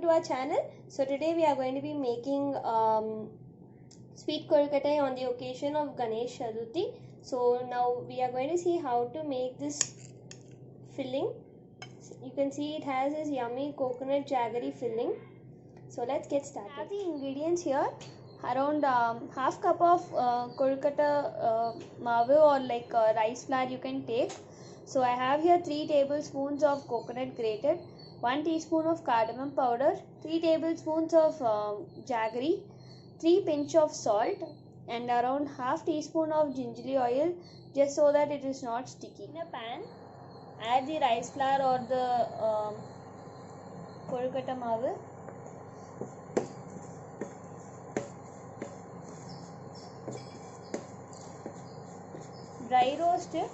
to our channel. So today we are going to be making sweet kolkata on the occasion of Ganesh Chaturthi. So now we are going to see how to make this filling. You can see it has this yummy coconut jaggery filling. So let's get started. I have the ingredients here. Around half cup of kolkata mavu or like rice flour you can take. So I have here 3 tablespoons of coconut grated, 1 teaspoon of cardamom powder, 3 tablespoons of jaggery, 3 pinch of salt, and around half teaspoon of gingerly oil, just so that it is not sticky. In a pan, add the rice flour or the kolkata mavu. Dry roast it.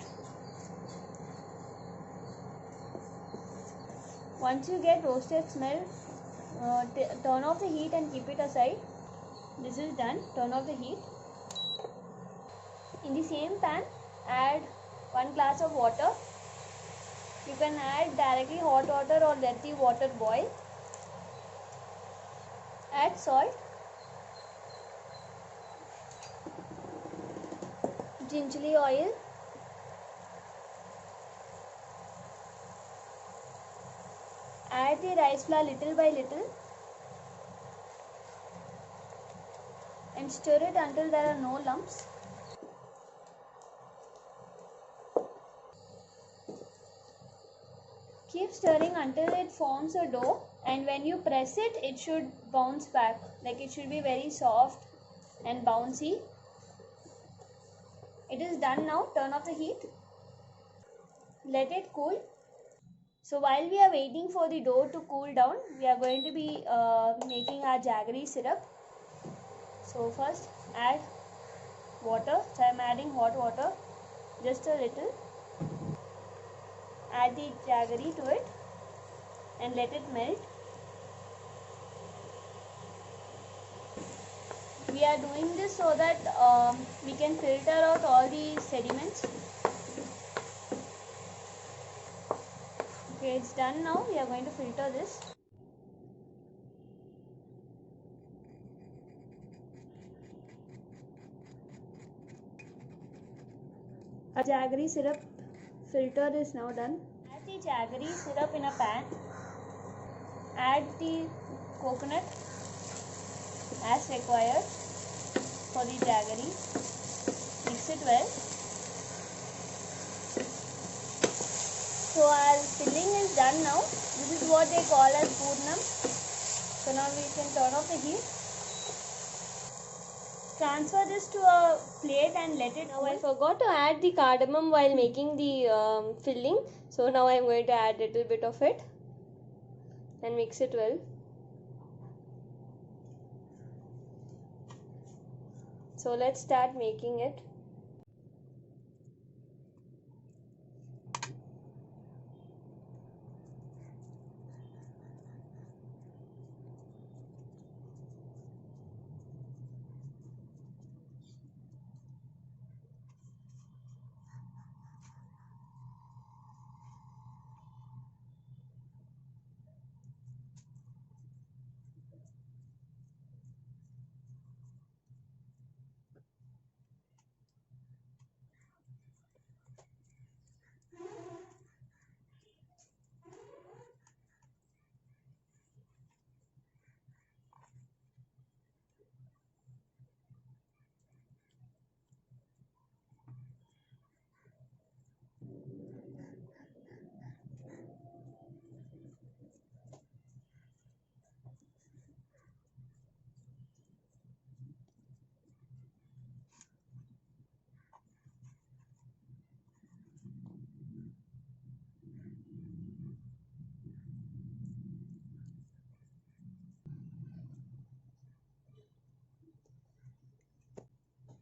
Once you get roasted smell, turn off the heat and keep it aside. This is done. Turn off the heat. In the same pan, add 1 glass of water. You can add directly hot water or let the water boil. Add salt, gingerly oil, add the rice flour little by little and stir it until there are no lumps. Keep stirring until it forms a dough, and when you press it, it should bounce back, like it should be very soft and bouncy. It is done now. Turn off the heat. Let it cool. So while we are waiting for the dough to cool down, we are going to be making our jaggery syrup. So first add water. So I am adding hot water, just a little. Add the jaggery to it and let it melt. We are doing this so that we can filter out all the sediments. Okay, it's done now. We are going to filter this. Our jaggery syrup filter is now done. Add the jaggery syrup in a pan. Add the coconut as required for the jaggery. Mix it well. So our filling is done now. This is what they call as purnam. So now we can turn off the heat. Transfer this to a plate and let it cool. Now I forgot to add the cardamom while making the filling. So now I am going to add a little bit of it and mix it well. So let's start making it.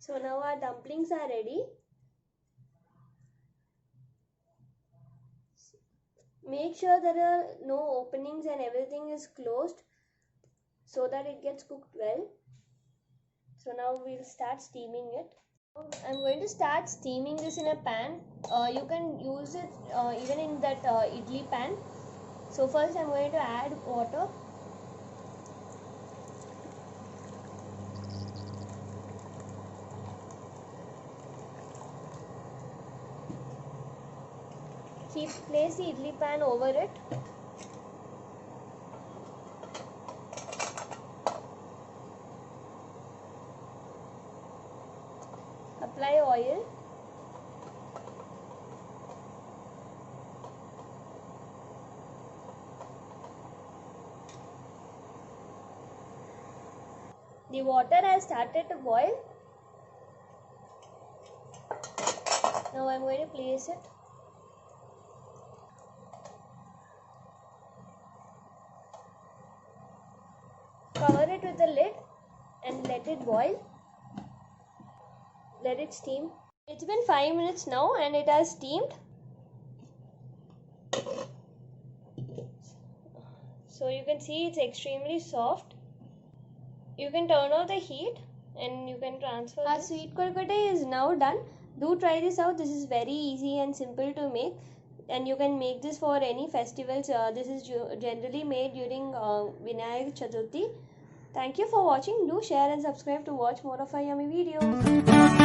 So now our dumplings are ready. Make sure there are no openings and everything is closed so that it gets cooked well. So now we'll start steaming it. I'm going to start steaming this in a pan. You can use it even in that idli pan. So first I'm going to add water. Place the idli pan over it. Apply oil. The water has started to boil. Now I am going to place it. Cover it with the lid and let it boil. Let it steam. It's been 5 minutes now and it has steamed. So you can see it's extremely soft. You can turn off the heat and you can transfer. Our sweet kolkata is now done. Do try this out. This is very easy and simple to make, and you can make this for any festivals. This is generally made during Vinayak Chaturthi. Thank you for watching. Do share and subscribe to watch more of our yummy videos.